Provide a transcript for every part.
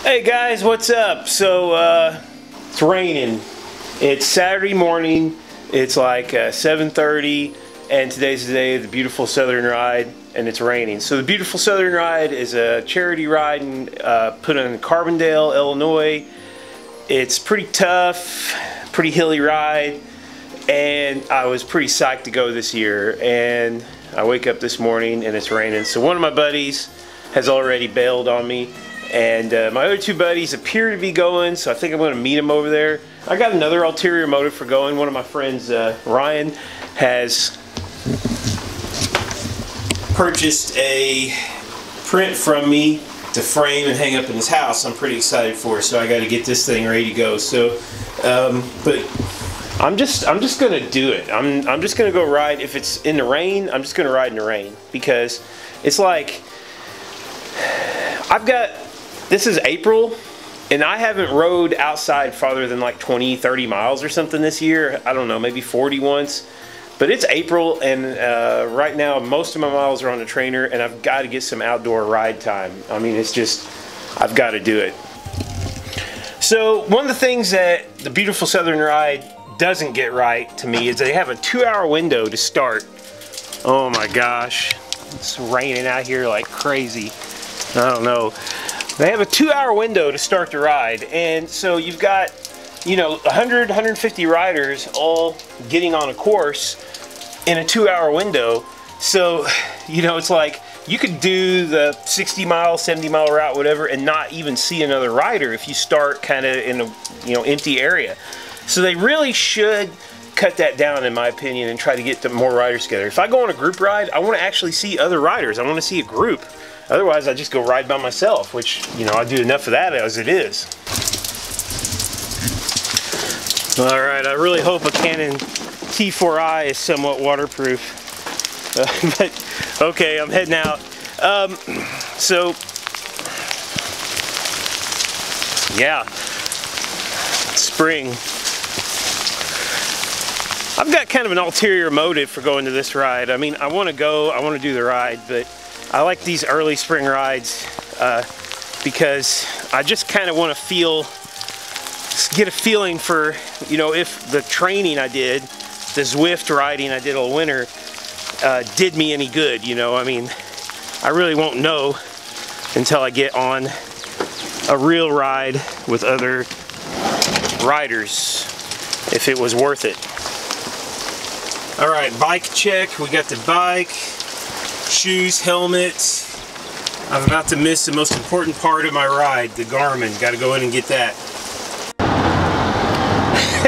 Hey guys, what's up? So it's raining. It's Saturday morning. It's like 7:30, and today's the day of the Beautiful Southern Ride, and it's raining. So the Beautiful Southern Ride is a charity ride put in Carbondale, Illinois. It's pretty tough, pretty hilly ride, and I was pretty psyched to go this year. And I wake up this morning and it's raining. So one of my buddies has already bailed on me. And my other two buddies appear to be going, so I think I'm going to meet them over there. I got another ulterior motive for going. One of my friends, Ryan, has purchased a print from me to frame and hang up in his house. I'm pretty excited for it, so I got to get this thing ready to go. So, but I'm just going to do it. I'm just going to go ride. If it's in the rain, I'm just going to ride in the rain, because it's like this is April, and I haven't rode outside farther than like 20-30 miles or something this year. I don't know, maybe 40 once. But it's April, and right now most of my miles are on the trainer, and I've got to get some outdoor ride time. I mean, it's just, I've got to do it. So one of the things that the Beautiful Southern Ride doesn't get right to me is they have a 2-hour window to start. Oh my gosh, it's raining out here like crazy. I don't know. They have a 2-hour window to start the ride, and so you've got, you know, 100, 150 riders all getting on a course in a 2-hour window. So, you know, it's like you could do the 60-mile, 70-mile route, whatever, and not even see another rider if you start kind of in a, you know, empty area. So they really should cut that down, in my opinion, and try to get more riders together. If I go on a group ride, I want to actually see other riders. I want to see a group. Otherwise, I just go ride by myself, which, you know, I do enough of that as it is. All right, I really hope a Canon T4i is somewhat waterproof. But, okay, I'm heading out. So, yeah, spring. I've got kind of an ulterior motive for going to this ride. I mean, I want to go, I want to do the ride, but I like these early spring rides because I just kind of want to get a feeling for, you know, if the training I did, the Zwift riding I did all winter, did me any good, you know. I mean, I really won't know until I get on a real ride with other riders if it was worth it. All right, bike check. We got the bike. Shoes, helmet. I'm about to miss the most important part of my ride, the Garmin. Got to go in and get that.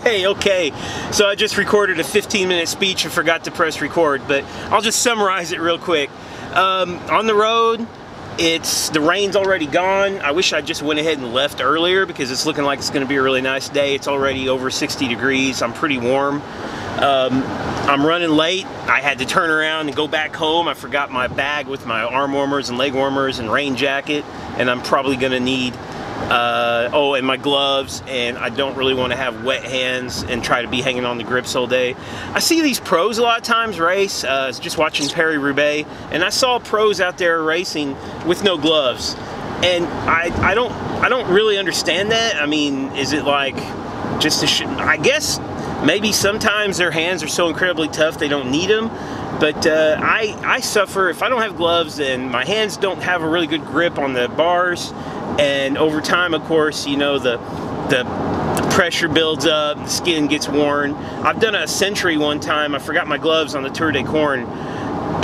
Hey, okay, so I just recorded a 15-minute speech and forgot to press record, but I'll just summarize it real quick. On the road, the rain's already gone. I wish I just went ahead and left earlier, because it's looking like it's going to be a really nice day. It's already over 60 degrees. I'm pretty warm. I'm running late. I had to turn around and go back home. I forgot my bag with my arm warmers and leg warmers and rain jacket, and I'm probably going to need and my gloves, and I don't really want to have wet hands and try to be hanging on the grips all day. I see these pros a lot of times race, just watching Paris-Roubaix, and I saw pros out there racing with no gloves, and I don't really understand that. I mean, is it like just I guess maybe sometimes their hands are so incredibly tough they don't need them, but I suffer if I don't have gloves, and my hands don't have a really good grip on the bars, and over time, of course, you know, the pressure builds up, the skin gets worn. I've done a century one time. I forgot my gloves on the Tour de Corne,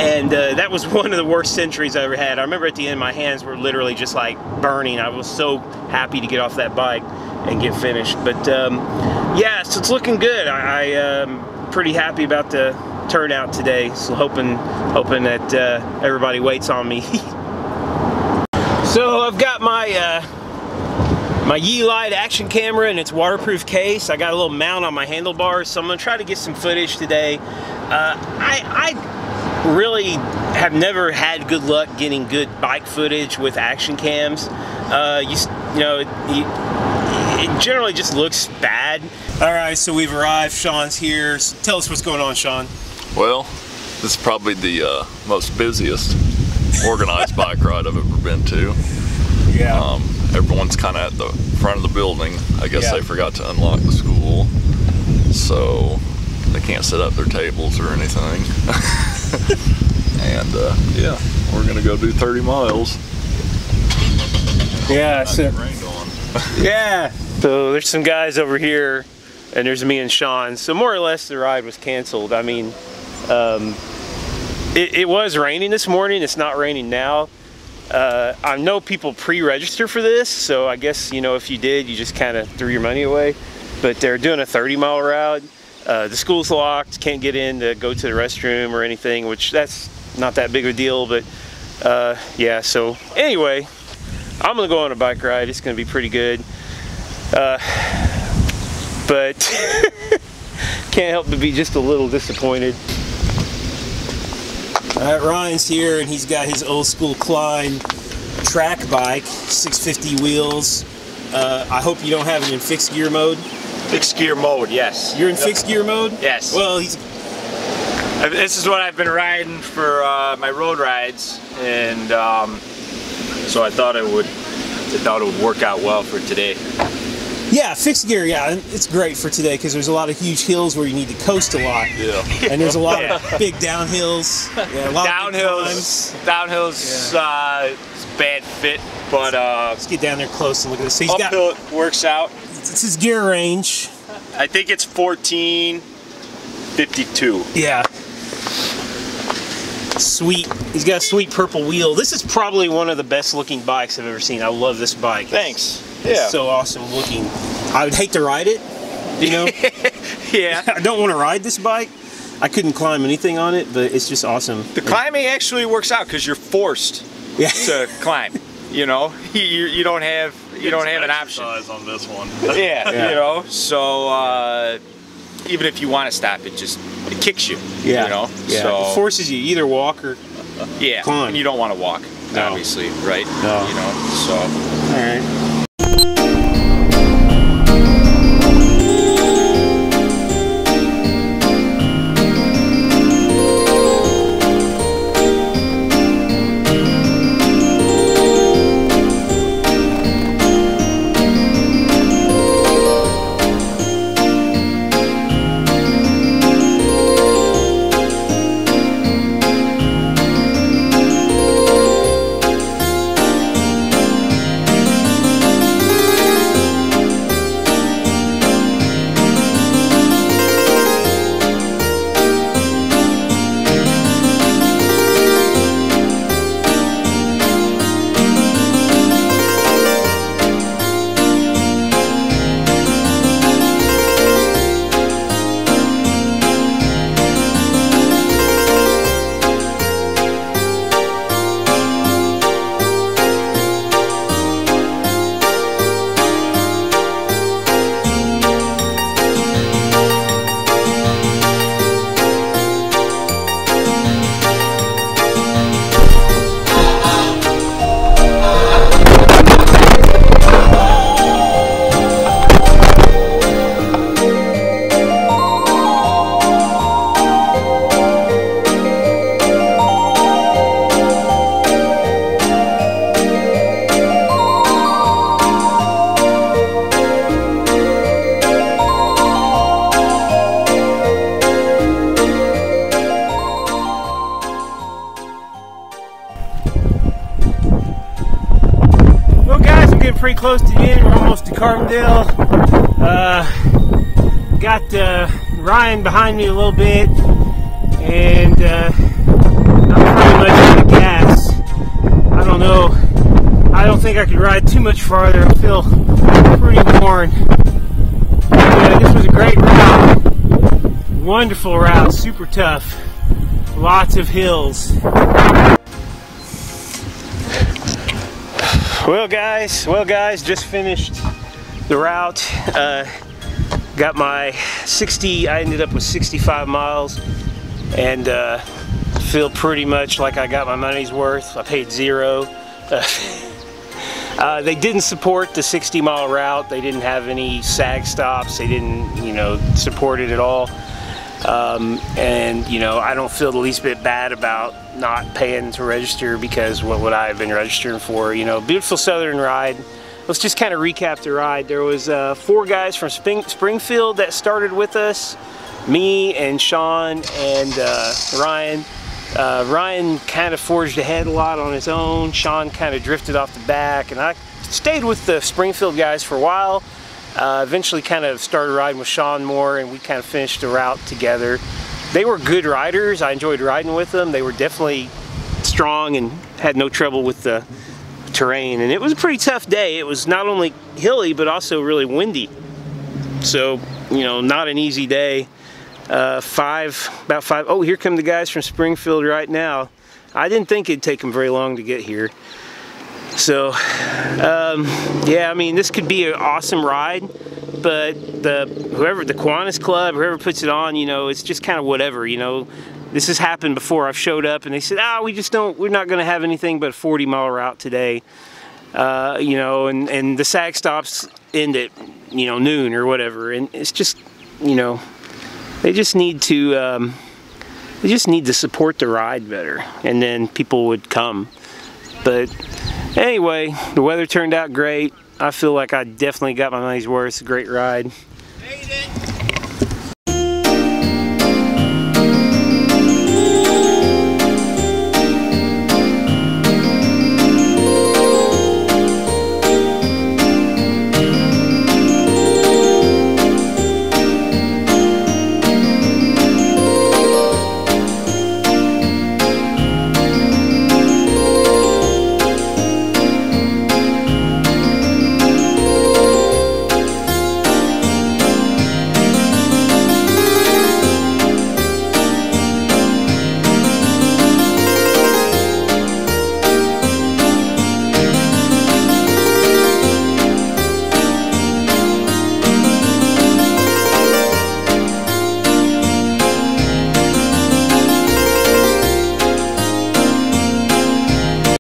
and that was one of the worst centuries I ever had. I remember at the end my hands were literally just like burning. I was so happy to get off that bike and get finished. But yeah, so it's looking good. I am pretty happy about the turnout today, so hoping that everybody waits on me. So I've got my my Yeelight action camera in its waterproof case. I got a little mount on my handlebars, so I'm gonna try to get some footage today. I really have never had good luck getting good bike footage with action cams. You know, it generally just looks bad. All right, so we've arrived. Sean's here. So tell us what's going on, Sean. Well, this is probably the most busiest organized bike ride I've ever been to. Yeah. everyone's kind of at the front of the building. I guess Yeah. they forgot to unlock the school, so they can't set up their tables or anything. And yeah, we're gonna go do 30 miles. Yeah, Not get rained on. yeah. So there's some guys over here, and there's me and Sean. So more or less the ride was canceled. I mean, it was raining this morning. It's not raining now. I know people pre-register for this, so I guess, you know, if you did, you just kind of threw your money away. But they're doing a 30-mile route. The school's locked, can't get in to go to the restroom or anything, which that's not that big of a deal. But yeah, so anyway, I'm gonna go on a bike ride. It's gonna be pretty good. But can't help but be just a little disappointed. Alright, Ryan's here and he's got his old school Klein track bike, 650 wheels. I hope you don't have it in fixed gear mode. Fixed gear mode, yes. You're in fixed gear mode? Yes. Well, this is what I've been riding for my road rides, and so I thought it would work out well for today. yeah, fixed gear, yeah, it's great for today because there's a lot of huge hills where you need to coast a lot. Yeah. And there's a lot of big downhills. Yeah, a lot of big climbs. Downhill's it's bad fit, but Let's get down there close and look at this. So he's got, uphill works out. it's his gear range. I think it's 1452. Yeah. Sweet. He's got a sweet purple wheel. This is probably one of the best looking bikes I've ever seen. I love this bike. Thanks. It's so awesome looking. I would hate to ride it, you know. Yeah. I don't want to ride this bike. I couldn't climb anything on it, but it's just awesome. The climbing actually works out because you're forced Yeah. to climb. You know, you don't have an option. Exercise on this one. Yeah, Yeah. you know. So even if you want to stop, it kicks you. Yeah. You know. Yeah. So It forces you either walk or yeah, climb. and you don't want to walk, No. obviously, right? No. You know. So. all right. Pretty close to the end. We're almost to Carbondale. Got Ryan behind me a little bit, and I'm pretty much out of gas. I don't know. I don't think I could ride too much farther. I feel pretty worn. Yeah, this was a great route. Wonderful route. Super tough. Lots of hills. Well guys, just finished the route. Got my 60, I ended up with 65 miles, and feel pretty much like I got my money's worth. I paid zero. They didn't support the 60-mile route. They didn't have any sag stops. They didn't, you know, support it at all. And you know, I don't feel the least bit bad about not paying to register, because what would I have been registering for? You know, beautiful southern ride. let's just kind of recap the ride. There was 4 guys from Springfield that started with us. Me and Sean and Ryan. Ryan kind of forged ahead a lot on his own. Sean kind of drifted off the back, and I stayed with the Springfield guys for a while. Eventually kind of started riding with Sean more, and we kind of finished the route together. They were good riders. I enjoyed riding with them. They were definitely strong and had no trouble with the terrain, and it was a pretty tough day. It was not only hilly but also really windy, so you know, not an easy day. About 5. Oh, here come the guys from Springfield right now. I didn't think it'd take them very long to get here. So yeah, I mean, this could be an awesome ride, but the Kiwanis Club, whoever puts it on, you know, it's just kind of whatever, you know. This has happened before. I've showed up and they said, we're not going to have anything but a 40-mile route today. You know, and the sag stops end at, you know, noon or whatever, and it's just, you know, they just need to support the ride better, and then people would come. But anyway, the weather turned out great. I feel like I definitely got my money's worth. It's a great ride.